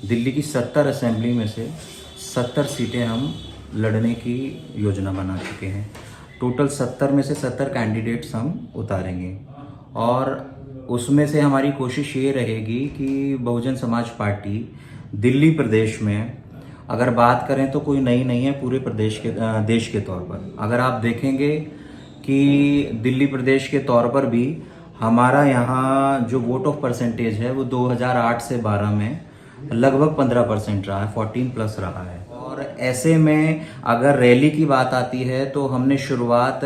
दिल्ली की 70 असेंबली में से 70 सीटें हम लड़ने की योजना बना चुके हैं। टोटल 70 में से 70 कैंडिडेट्स हम उतारेंगे और उसमें से हमारी कोशिश ये रहेगी कि बहुजन समाज पार्टी दिल्ली प्रदेश में अगर बात करें तो कोई नई नहीं है पूरे प्रदेश के देश के तौर पर। अगर आप देखेंगे कि दिल्ली प्रदेश के तौर पर भी हमारा यहाँ जो वोट ऑफ परसेंटेज है वो 2008 से 12 में लगभग 15% रहा है, 14 प्लस रहा है। और ऐसे में अगर रैली की बात आती है तो हमने शुरुआत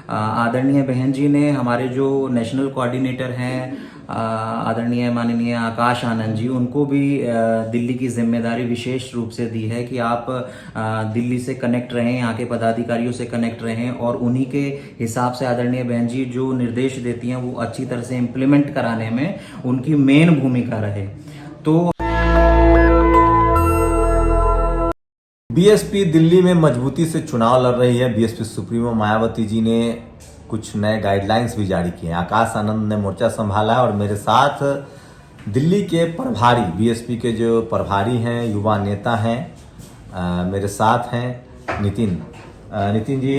आदरणीय बहन जी ने, हमारे जो नेशनल कोऑर्डिनेटर हैं आदरणीय माननीय आकाश आनंद जी, उनको भी दिल्ली की जिम्मेदारी विशेष रूप से दी है कि आप दिल्ली से कनेक्ट रहें, यहाँ के पदाधिकारियों से कनेक्ट रहें और उन्हीं के हिसाब से आदरणीय बहन जी जो निर्देश देती हैं वो अच्छी तरह से इम्प्लीमेंट कराने में उनकी मेन भूमिका रहे। तो बीएसपी दिल्ली में मजबूती से चुनाव लड़ रही है। बीएसपी सुप्रीमो मायावती जी ने कुछ नए गाइडलाइंस भी जारी किए हैं। आकाश आनंद ने मोर्चा संभाला है और मेरे साथ दिल्ली के प्रभारी, बीएसपी के जो प्रभारी हैं, युवा नेता हैं, मेरे साथ हैं नितिन जी,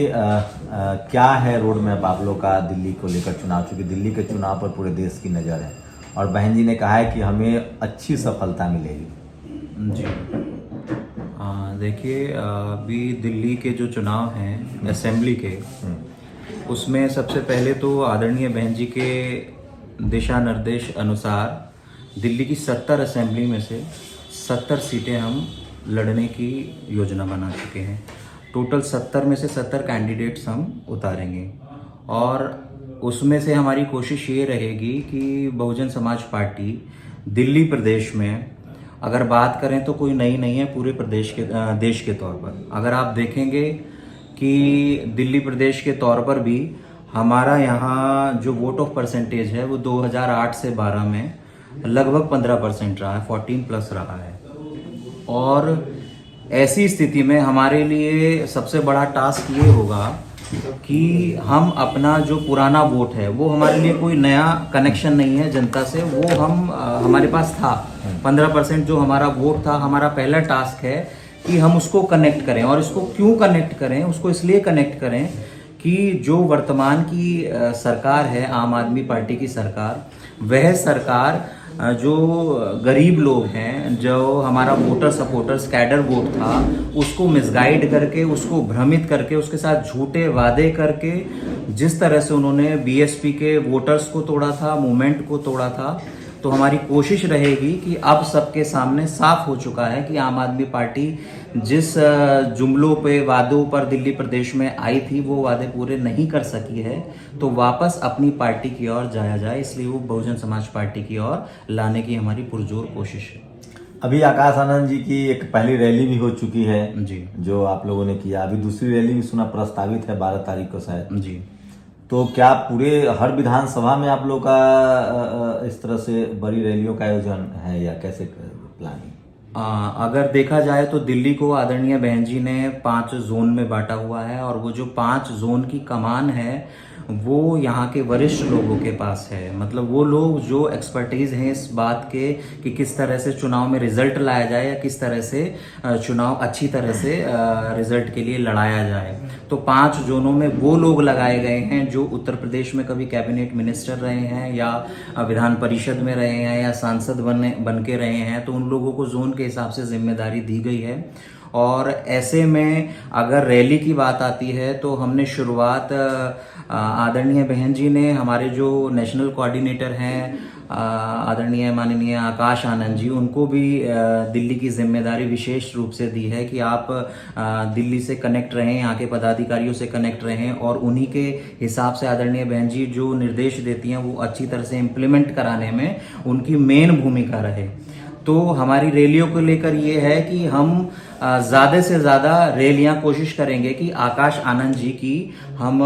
क्या है रोड मैप आप लोग का दिल्ली को लेकर चुनाव, चूंकि दिल्ली के चुनाव पर पूरे देश की नज़र है और बहन जी ने कहा है कि हमें अच्छी सफलता मिलेगी। जी देखिए, अभी दिल्ली के जो चुनाव हैं असेंबली के, उसमें सबसे पहले तो आदरणीय बहन जी के दिशा निर्देश अनुसार दिल्ली की 70 असेंबली में से 70 सीटें हम लड़ने की योजना बना चुके हैं। टोटल 70 में से 70 कैंडिडेट्स हम उतारेंगे और उसमें से हमारी कोशिश ये रहेगी कि बहुजन समाज पार्टी दिल्ली प्रदेश में अगर बात करें तो कोई नई नहीं है पूरे देश के तौर पर। अगर आप देखेंगे कि दिल्ली प्रदेश के तौर पर भी हमारा यहाँ जो वोट ऑफ परसेंटेज है वो 2008 से 12 में लगभग 15% रहा है, 14 प्लस रहा है। और ऐसी स्थिति में हमारे लिए सबसे बड़ा टास्क ये होगा कि हम अपना जो पुराना वोट है, वो हमारे लिए कोई नया कनेक्शन नहीं है जनता से, वो हमारे पास था 15% जो हमारा वोट था। हमारा पहला टास्क है कि हम उसको कनेक्ट करें। और इसको क्यों कनेक्ट करें? उसको इसलिए कनेक्ट करें कि जो वर्तमान की सरकार है, आम आदमी पार्टी की सरकार, वह सरकार जो गरीब लोग हैं, जो हमारा वोटर सपोर्टर्स कैडर वोट था, उसको मिसगाइड करके, उसको भ्रमित करके, उसके साथ झूठे वादे करके जिस तरह से उन्होंने बीएसपी के वोटर्स को तोड़ा था, मूवमेंट को तोड़ा था, तो हमारी कोशिश रहेगी कि अब सबके सामने साफ हो चुका है कि आम आदमी पार्टी जिस जुमलों पे, वादों पर दिल्ली प्रदेश में आई थी, वो वादे पूरे नहीं कर सकी है, तो वापस अपनी पार्टी की ओर जाया जाए, इसलिए वो बहुजन समाज पार्टी की ओर लाने की हमारी पुरजोर कोशिश है। अभी आकाश आनंद जी की एक पहली रैली भी हो चुकी है जी, जो आप लोगों ने किया। अभी दूसरी रैली भी सुना प्रस्तावित है 12 तारीख को शायद। जी, तो क्या पूरे हर विधानसभा में आप लोग का इस तरह से बड़ी रैलियों का आयोजन है या कैसे प्लानिंग? अगर देखा जाए तो दिल्ली को आदरणीय बहन जी ने 5 जोन में बांटा हुआ है और वो जो 5 जोन की कमान है वो यहाँ के वरिष्ठ लोगों के पास है। मतलब वो लोग जो एक्सपर्टीज हैं इस बात के कि किस तरह से चुनाव में रिजल्ट लाया जाए या किस तरह से चुनाव अच्छी तरह से रिजल्ट के लिए लड़ाया जाए। तो 5 जोनों में वो लोग लगाए गए हैं जो उत्तर प्रदेश में कभी कैबिनेट मिनिस्टर रहे हैं या विधान परिषद में रहे हैं या सांसद बन के रहे हैं, तो उन लोगों को जोन के हिसाब से जिम्मेदारी दी गई है। और ऐसे में अगर रैली की बात आती है तो हमने शुरुआत आदरणीय बहन जी ने, हमारे जो नेशनल कोऑर्डिनेटर हैं आदरणीय माननीय आकाश आनंद जी, उनको भी दिल्ली की जिम्मेदारी विशेष रूप से दी है कि आप दिल्ली से कनेक्ट रहें, यहाँ के पदाधिकारियों से कनेक्ट रहें और उन्हीं के हिसाब से आदरणीय बहन जी जो निर्देश देती हैं वो अच्छी तरह से इम्प्लीमेंट कराने में उनकी मेन भूमिका रहे। तो हमारी रैलियों को लेकर ये है कि हम ज़्यादा से ज़्यादा रैलियां कोशिश करेंगे कि आकाश आनंद जी की हम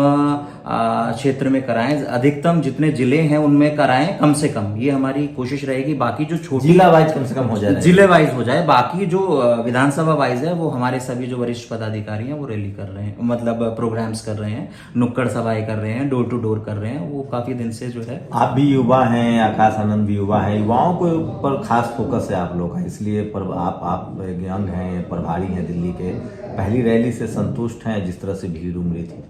क्षेत्र में कराएं, अधिकतम जितने जिले हैं उनमें कराएं, कम से कम ये हमारी कोशिश रहेगी। बाकी जो छोटी जिला वाइज कम से कम हो जाए, जिले वाइज हो जाए, बाकी जो विधानसभा वाइज है वो हमारे सभी जो वरिष्ठ पदाधिकारी हैं वो रैली कर रहे हैं, मतलब प्रोग्राम्स कर रहे हैं, नुक्कड़ सभाएं कर रहे हैं, डोर टू डोर कर रहे हैं, वो काफी दिन से जो है। आप भी युवा हैं, आकाश आनंद भी युवा है, युवाओं के ऊपर खास फोकस है आप लोग का, इसलिए आप यंग हैं, प्रभारी हैं दिल्ली के, पहली रैली से संतुष्ट हैं जिस तरह से भीड़ उमड़ी थी?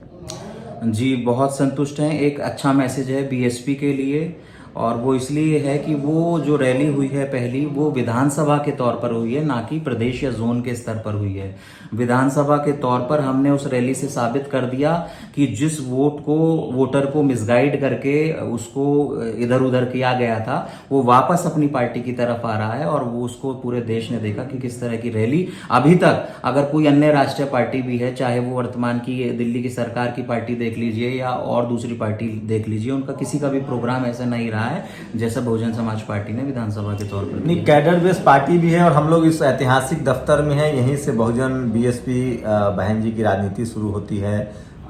जी बहुत संतुष्ट हैं। एक अच्छा मैसेज है बीएसपी के लिए, और वो इसलिए है कि वो जो रैली हुई है पहली, वो विधानसभा के तौर पर हुई है, ना कि प्रदेश या जोन के स्तर पर हुई है। विधानसभा के तौर पर हमने उस रैली से साबित कर दिया कि जिस वोटर को मिसगाइड करके उसको इधर उधर किया गया था, वो वापस अपनी पार्टी की तरफ आ रहा है, और वो उसको पूरे देश ने देखा कि किस तरह की रैली। अभी तक अगर कोई अन्य राष्ट्रीय पार्टी भी है, चाहे वो वर्तमान की दिल्ली की सरकार की पार्टी देख लीजिए या और दूसरी पार्टी देख लीजिए, उनका किसी का भी प्रोग्राम ऐसा नहीं रहा है जैसा बहुजन समाज पार्टी ने विधानसभा के तौर पर। नहीं, कैडर बेस्ड पार्टी भी है, और हम लोग इस ऐतिहासिक दफ्तर में हैं, यहीं से बहुजन बीएसपी बहन जी की राजनीति शुरू होती है।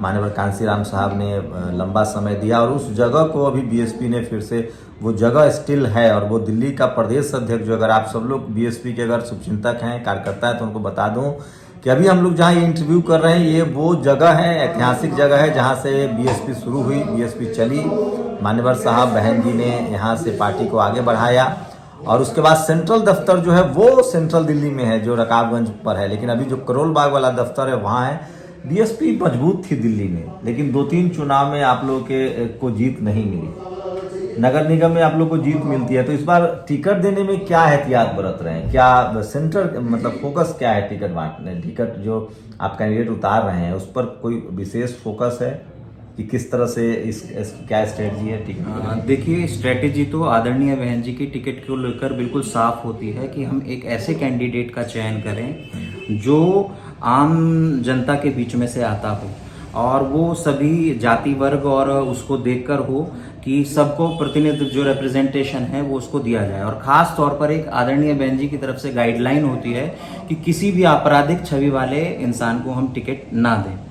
माननीय कांसीराम साहब ने लंबा समय दिया, और उस जगह को अभी बीएसपी ने फिर से, वो जगह स्टिल है, और वो दिल्ली का प्रदेश अध्यक्ष, जो अगर आप सब लोग बीएसपी के अगर शुभचिंतक हैं, कार्यकर्ता हैं, तो उनको बता दूं कि अभी हम लोग जहाँ ये इंटरव्यू कर रहे हैं, ये वो जगह है, ऐतिहासिक जगह है, जहाँ से बीएसपी शुरू हुई, बीएसपी चली। मान्यवर साहब बहन जी ने यहाँ से पार्टी को आगे बढ़ाया, और उसके बाद सेंट्रल दफ्तर जो है वो सेंट्रल दिल्ली में है, जो रकाबगंज पर है, लेकिन अभी जो करोल बाग वाला दफ्तर है वहाँ है। बीएसपी मजबूत थी दिल्ली में, लेकिन 2-3 चुनाव में आप लोग को जीत नहीं मिली। नगर निगम में आप लोग को जीत मिलती है, तो इस बार टिकट देने में क्या एहतियात बरत रहे हैं? क्या सेंटर, मतलब फोकस क्या है टिकट बांटने, टिकट जो आप कैंडिडेट उतार रहे हैं उस पर कोई विशेष फोकस है कि किस तरह से क्या स्ट्रेटजी है टिकट? देखिए, स्ट्रेटेजी तो आदरणीय बहन जी की टिकट को लेकर बिल्कुल साफ होती है कि हम एक ऐसे कैंडिडेट का चयन करें जो आम जनता के बीच में से आता हो, और वो सभी जाति वर्ग और उसको देखकर हो कि सबको प्रतिनिधित्व जो रिप्रेजेंटेशन है वो उसको दिया जाए। और खास तौर पर एक आदरणीय बहन जी की तरफ से गाइडलाइन होती है कि किसी भी आपराधिक छवि वाले इंसान को हम टिकट ना दें।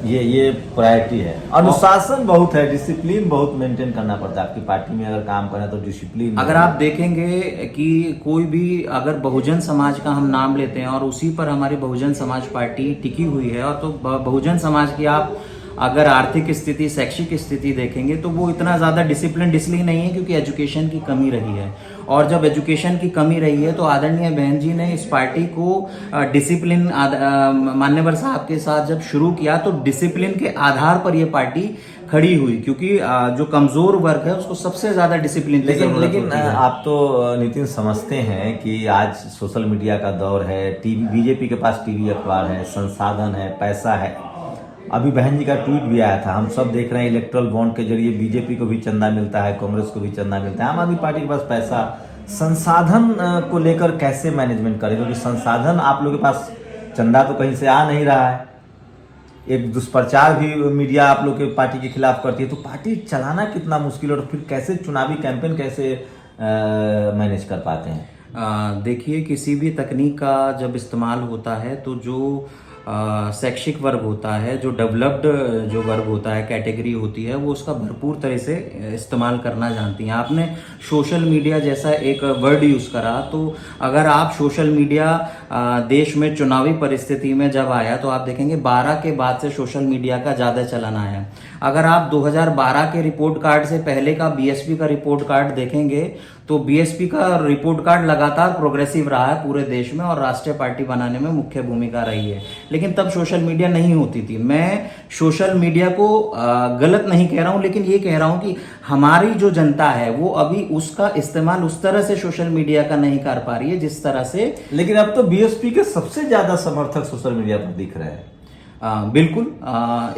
ये प्रायोरिटी है। अनुशासन बहुत है, डिसिप्लिन बहुत मेंटेन करना पड़ता है आपकी पार्टी में, अगर काम करें तो डिसिप्लिन। अगर आप देखेंगे कि कोई भी, अगर बहुजन समाज का हम नाम लेते हैं और उसी पर हमारी बहुजन समाज पार्टी टिकी हुई है, और तो बहुजन समाज की आप अगर आर्थिक स्थिति, शैक्षिक स्थिति देखेंगे तो वो इतना ज़्यादा डिसिप्लिन इसलिए नहीं है क्योंकि एजुकेशन की कमी रही है। और जब एजुकेशन की कमी रही है तो आदरणीय बहन जी ने इस पार्टी को डिसिप्लिन, मान्यवर साहब के साथ जब शुरू किया तो डिसिप्लिन के आधार पर ये पार्टी खड़ी हुई, क्योंकि जो कमजोर वर्ग है उसको सबसे ज्यादा डिसिप्लिन की जरूरत होती है। आप तो नितिन समझते हैं कि आज सोशल मीडिया का दौर है, टीवी, बीजेपी के पास टीवी अखबार है, संसाधन है, पैसा है। अभी बहन जी का ट्वीट भी आया था, हम सब देख रहे हैं इलेक्ट्रल बॉन्ड के जरिए बीजेपी को भी चंदा मिलता है, कांग्रेस को भी चंदा मिलता है, आम आदमी पार्टी के पास पैसा, संसाधन को लेकर कैसे मैनेजमेंट करें? क्योंकि संसाधन आप लोगों के पास, चंदा तो कहीं से आ नहीं रहा है, एक दुष्प्रचार भी मीडिया आप लोग के पार्टी के खिलाफ करती है, तो पार्टी चलाना कितना मुश्किल, और फिर कैसे चुनावी कैंपेन कैसे मैनेज कर पाते हैं? देखिए, किसी भी तकनीक का जब इस्तेमाल होता है तो जो शैक्षिक वर्ग होता है, जो डेवलप्ड जो वर्ग होता है, कैटेगरी होती है, वो उसका भरपूर तरह से इस्तेमाल करना जानती हैं। आपने सोशल मीडिया जैसा एक वर्ड यूज़ करा, तो अगर आप सोशल मीडिया देश में चुनावी परिस्थिति में जब आया तो आप देखेंगे 12 के बाद से सोशल मीडिया का ज़्यादा चलन आया। अगर आप 2012 के रिपोर्ट कार्ड से पहले का बीएसपी का रिपोर्ट कार्ड देखेंगे तो बीएसपी का रिपोर्ट कार्ड लगातार प्रोग्रेसिव रहा है पूरे देश में, और राष्ट्रीय पार्टी बनाने में मुख्य भूमिका रही है। लेकिन तब सोशल मीडिया नहीं होती थी। मैं सोशल मीडिया को गलत नहीं कह रहा हूं, लेकिन ये कह रहा हूं कि हमारी जो जनता है वो अभी उसका इस्तेमाल उस तरह से सोशल मीडिया का नहीं कर पा रही है जिस तरह से। लेकिन अब तो बीएसपी के सबसे ज्यादा समर्थक सोशल मीडिया पर दिख रहे हैं। बिल्कुल,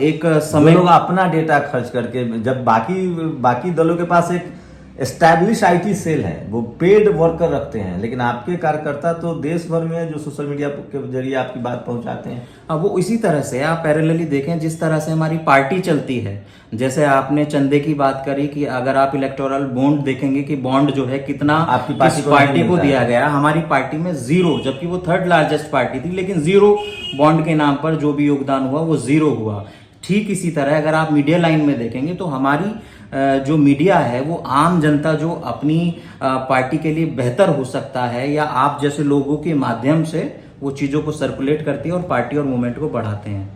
एक समय लोग अपना डेटा खर्च करके, जब बाकी दलों के पास एक एस्टैब्लिश आईटी सेल है, वो पेड वर्कर रखते हैं, लेकिन आपके कार्यकर्ता तो देश भर में है जो सोशल मीडिया के जरिए आपकी बात पहुंचाते हैं। अब वो इसी तरह से आप पैरेलली देखें जिस तरह से हमारी पार्टी चलती है। जैसे आपने चंदे की बात करी कि अगर आप इलेक्टोरल बॉन्ड देखेंगे कि बॉन्ड जो है कितना आपकी पार्टी किस को पार्टी नहीं को मिलता दिया है। गया, हमारी पार्टी में 0, जबकि वो 3rd लार्जेस्ट पार्टी थी, लेकिन 0 बॉन्ड के नाम पर जो भी योगदान हुआ वो 0 हुआ। ठीक इसी तरह अगर आप मीडिया लाइन में देखेंगे तो हमारी जो मीडिया है वो आम जनता जो अपनी पार्टी के लिए बेहतर हो सकता है या आप जैसे लोगों के माध्यम से वो चीज़ों को सर्कुलेट करती है और पार्टी और मूवमेंट को बढ़ाते हैं।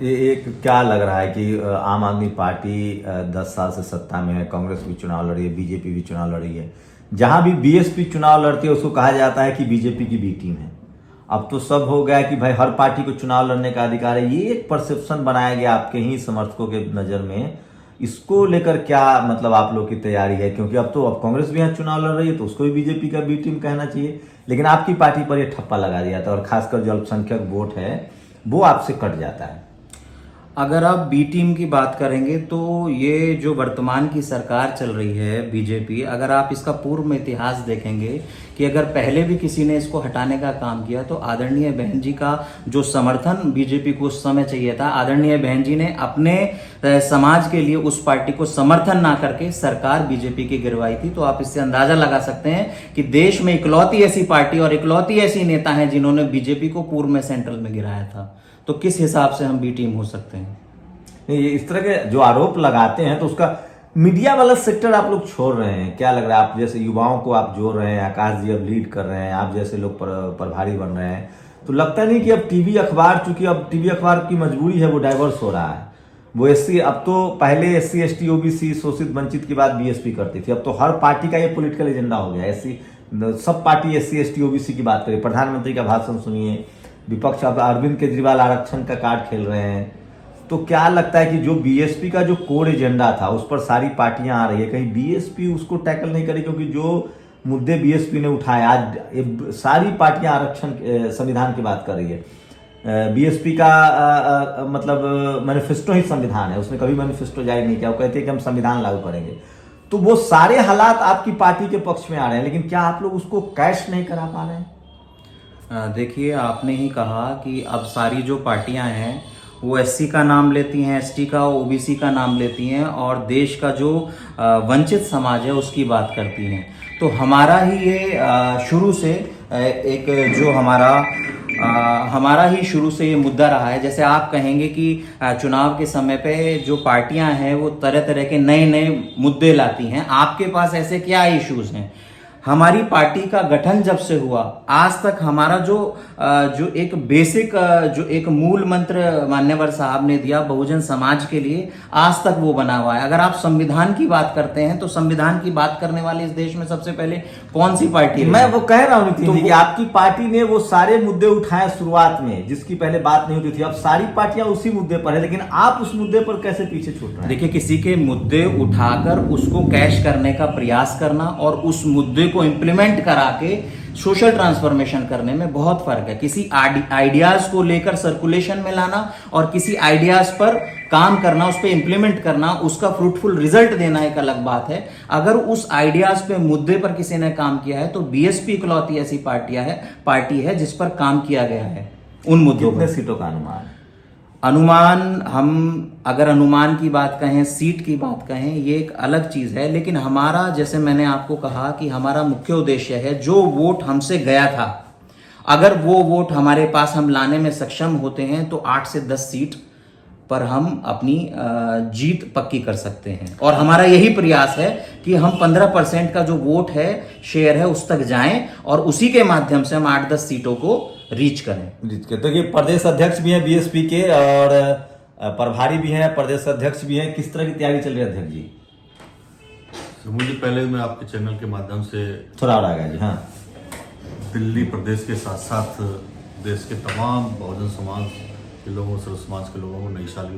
ये एक क्या लग रहा है कि आम आदमी पार्टी 10 साल से सत्ता में है, कांग्रेस भी चुनाव लड़ी है, बीजेपी भी चुनाव लड़ी है, जहां भी बीएसपी चुनाव लड़ती है उसको कहा जाता है कि बीजेपी की बी टीम है। अब तो सब हो गया कि भाई हर पार्टी को चुनाव लड़ने का अधिकार है, ये एक परसेप्शन बनाया गया आपके ही समर्थकों के नजर में। इसको लेकर क्या मतलब आप लोग की तैयारी है, क्योंकि अब कांग्रेस भी यहाँ चुनाव लड़ रही है तो उसको भी बीजेपी का बी टीम कहना चाहिए, लेकिन आपकी पार्टी पर ये ठप्पा लगा दिया था और खासकर जो अल्पसंख्यक वोट है वो आपसे कट जाता है। अगर आप बी टीम की बात करेंगे तो ये जो वर्तमान की सरकार चल रही है बीजेपी, अगर आप इसका पूर्व में इतिहास देखेंगे कि अगर पहले भी किसी ने इसको हटाने का काम किया तो आदरणीय बहन जी का जो समर्थन बीजेपी को उस समय चाहिए था, आदरणीय बहन जी ने अपने समाज के लिए उस पार्टी को समर्थन ना करके सरकार बीजेपी की गिरवाई थी। तो आप इससे अंदाजा लगा सकते हैं कि देश में इकलौती ऐसी पार्टी और इकलौती ऐसी नेता है जिन्होंने बीजेपी को पूर्व में सेंट्रल में गिराया था। तो किस हिसाब से हम बी टीम हो सकते हैं? नहीं, ये इस तरह के जो आरोप लगाते हैं तो उसका मीडिया वाला सेक्टर आप लोग छोड़ रहे हैं, क्या लग रहा है? आप जैसे युवाओं को आप जोड़ रहे हैं, आकाश जी अब लीड कर रहे हैं, आप जैसे लोग प्रभारी बन रहे हैं, तो लगता नहीं कि अब टीवी अखबार, चूंकि अब टीवी अखबार की मजबूरी है, वो डाइवर्स हो रहा है। वो एससी, अब तो पहले SC ST OBC शोषित वंचित की बात बीएसपी करती थी, अब तो हर पार्टी का ये पॉलिटिकल एजेंडा हो गया। सब पार्टी SC ST OBC की बात करें, प्रधानमंत्री का भाषण सुनिए, विपक्ष अब अरविंद केजरीवाल आरक्षण का कार्ड खेल रहे हैं। तो क्या लगता है कि जो बीएसपी का जो कोर एजेंडा था उस पर सारी पार्टियां आ रही है, कहीं बीएसपी उसको टैकल नहीं करी? क्योंकि जो मुद्दे बीएसपी ने उठाए, आज सारी पार्टियां आरक्षण संविधान की बात कर रही है। बीएसपी का मतलब मैनिफेस्टो ही संविधान है, उसने कभी मैनिफेस्टो जारी नहीं किया, वो कहते हैं कि हम संविधान लागू करेंगे। तो वो सारे हालात आपकी पार्टी के पक्ष में आ रहे हैं, लेकिन क्या आप लोग उसको कैश नहीं करा पा रहे हैं? देखिए, आपने ही कहा कि अब सारी जो पार्टियां हैं वो SC का नाम लेती हैं, ST का, OBC का नाम लेती हैं और देश का जो वंचित समाज है उसकी बात करती हैं। तो हमारा ही ये शुरू से एक जो हमारा ही शुरू से ये मुद्दा रहा है। जैसे आप कहेंगे कि चुनाव के समय पे जो पार्टियां हैं वो तरह तरह के नए नए मुद्दे लाती हैं, आपके पास ऐसे क्या इश्यूज हैं? हमारी पार्टी का गठन जब से हुआ आज तक हमारा जो एक बेसिक जो एक मूल मंत्र मान्यवर साहब ने दिया बहुजन समाज के लिए, आज तक वो बना हुआ है। अगर आप संविधान की बात करते हैं तो संविधान की बात करने वाले इस देश में सबसे पहले कौन सी पार्टी है? मैं वो कह रहा हूँ नितिन जी कि आपकी पार्टी ने वो सारे मुद्दे उठाए शुरुआत में जिसकी पहले बात नहीं होती थी, अब सारी पार्टियां उसी मुद्दे पर है, लेकिन आप उस मुद्दे पर कैसे पीछे छूट रहे हैं? देखिए, किसी के मुद्दे उठाकर उसको कैश करने का प्रयास करना और उस मुद्दे को इम्प्लीमेंट करा के सोशल ट्रांसफॉर्मेशन करने में बहुत फर्क है। किसी आइडियाज को लेकर सर्कुलेशन में लाना और किसी आइडियाज पर काम करना, उस पर इंप्लीमेंट करना, उसका फ्रूटफुल रिजल्ट देना एक अलग बात है। अगर उस आइडियाज पे मुद्दे पर किसी ने काम किया है तो बीएसपी इकलौती ऐसी पार्टी है जिस पर काम किया गया है उन मुद्दों पर। कितने सीटों का अनुमान हम अगर अनुमान की बात कहें, सीट की बात कहें, ये एक अलग चीज है, लेकिन हमारा, जैसे मैंने आपको कहा कि हमारा मुख्य उद्देश्य है जो वोट हमसे गया था, अगर वो वोट हमारे पास हम लाने में सक्षम होते हैं तो 8 से 10 सीट पर हम अपनी जीत पक्की कर सकते हैं। और हमारा यही प्रयास है कि हम 15% का जो वोट है, शेयर है, उस तक जाएं और उसी के माध्यम से हम 8-10 सीटों को रीच करें। तो ये प्रदेश अध्यक्ष भी हैं बीएसपी के और प्रभारी भी हैं, प्रदेश अध्यक्ष भी हैं, किस तरह की तैयारी चल रही है अध्यक्ष जी? मुझे पहले मैं आपके चैनल के माध्यम से थोड़ा और आगे जी। हाँ, दिल्ली प्रदेश के साथ साथ देश के तमाम बहुजन समाज के लोगों, सर्व समाज के लोगों को नई साल की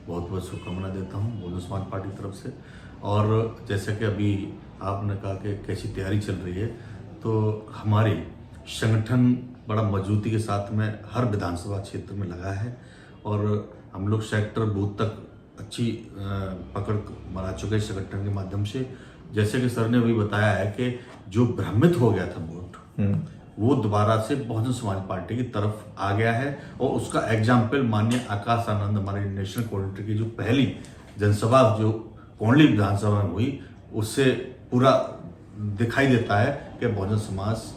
बहुत बहुत शुभकामनाएं देता हूं बहुजन समाज पार्टी की तरफ से। और जैसे कि अभी आपने कहा कि कैसी तैयारी चल रही है, तो हमारी संगठन बड़ा मजबूती के साथ में हर विधानसभा क्षेत्र में लगा है और हम लोग सेक्टर बूथ तक अच्छी पकड़ बना चुके हैं संगठन के माध्यम से। जैसे कि सर ने अभी बताया है कि जो भ्रमित हो गया था वोट, वो दोबारा से बहुजन समाज पार्टी की तरफ आ गया है। और उसका एग्जाम्पल माननीय आकाश आनंद, हमारे नेशनल कोऑर्डिनेटर की जो पहली जनसभा जो कोंडली विधानसभा में हुई, उससे पूरा दिखाई देता है कि बहुजन समाज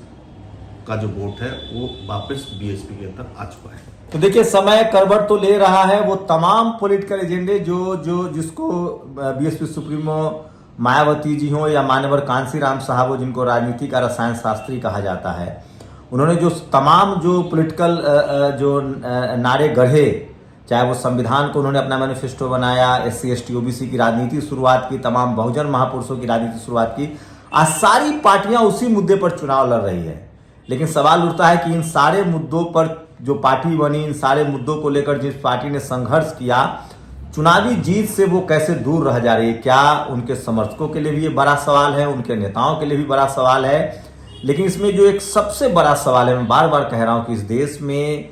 का जो वोट है वो वापस बीएसपी के अंदर आ चुका है। तो देखिए, समय करवट तो ले रहा है। वो तमाम पॉलिटिकल एजेंडे जिसको बीएसपी सुप्रीमो मायावती जी हो या मान्यवर कांसीराम साहब हो, जिनको राजनीति का रसायन शास्त्री कहा जाता है, उन्होंने जो तमाम जो पॉलिटिकल जो नारे गढ़े, चाहे वो संविधान को उन्होंने अपना मैनिफेस्टो बनाया, SC ST OBC की राजनीति शुरुआत की, तमाम बहुजन महापुरुषों की राजनीति शुरुआत की, आज सारी पार्टियां उसी मुद्दे पर चुनाव लड़ रही है। लेकिन सवाल उठता है कि इन सारे मुद्दों पर जो पार्टी बनी, इन सारे मुद्दों को लेकर जिस पार्टी ने संघर्ष किया, चुनावी जीत से वो कैसे दूर रह जा रही है? क्या उनके समर्थकों के लिए भी ये बड़ा सवाल है, उनके नेताओं के लिए भी बड़ा सवाल है। लेकिन इसमें जो एक सबसे बड़ा सवाल है, मैं बार बार कह रहा हूं कि इस देश में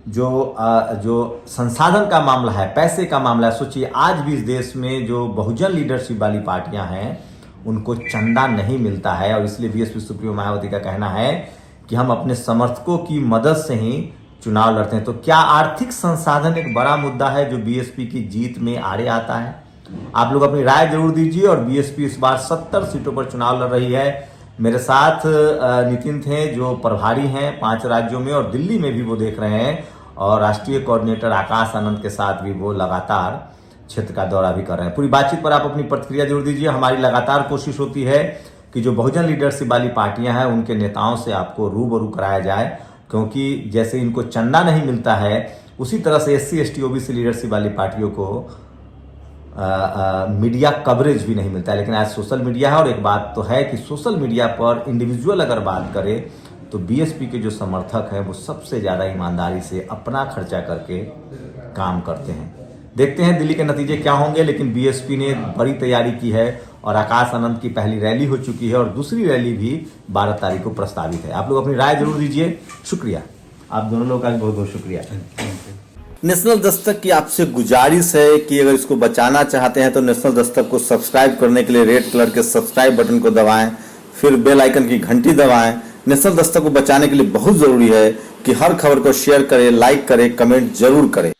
जो संसाधन का मामला है, पैसे का मामला है, सोचिए आज भी इस देश में जो बहुजन लीडरशिप वाली पार्टियां हैं उनको चंदा नहीं मिलता है। और इसलिए बीएसपी सुप्रीमो मायावती का कहना है कि हम अपने समर्थकों की मदद से ही चुनाव लड़ते हैं। तो क्या आर्थिक संसाधन एक बड़ा मुद्दा है जो बीएसपी की जीत में आड़े आता है? आप लोग अपनी राय जरूर दीजिए। और बीएसपी इस बार 70 सीटों पर चुनाव लड़ रही है। मेरे साथ नितिन थे जो प्रभारी हैं 5 राज्यों में, और दिल्ली में भी वो देख रहे हैं, और राष्ट्रीय कोऑर्डिनेटर आकाश आनंद के साथ भी वो लगातार क्षेत्र का दौरा भी कर रहे हैं। पूरी बातचीत पर आप अपनी प्रतिक्रिया जरूर दीजिए। हमारी लगातार कोशिश होती है कि जो बहुजन लीडरशिप वाली पार्टियां हैं उनके नेताओं से आपको रूबरू कराया जाए, क्योंकि जैसे इनको चंदा नहीं मिलता है उसी तरह से SC ST OBC लीडरशिप वाली पार्टियों को मीडिया कवरेज भी नहीं मिलता है। लेकिन आज सोशल मीडिया है, और एक बात तो है कि सोशल मीडिया पर इंडिविजुअल अगर बात करें तो बीएसपी के जो समर्थक हैं वो सबसे ज़्यादा ईमानदारी से अपना खर्चा करके काम करते हैं। देखते हैं दिल्ली के नतीजे क्या होंगे। लेकिन बीएसपी ने बड़ी तैयारी की है, और आकाश आनंद की पहली रैली हो चुकी है, और दूसरी रैली भी 12 तारीख को प्रस्तावित है। आप लोग अपनी राय जरूर दीजिए। शुक्रिया, आप दोनों लोगों का बहुत बहुत शुक्रिया। नेशनल दस्तक की आपसे गुजारिश है कि अगर इसको बचाना चाहते हैं तो नेशनल दस्तक को सब्सक्राइब करने के लिए रेड कलर के सब्सक्राइब बटन को दबाएं, फिर बेल आइकन की घंटी दबाएं। नेशनल दस्तक को बचाने के लिए बहुत जरूरी है कि हर खबर को शेयर करें, लाइक करें, कमेंट जरूर करें।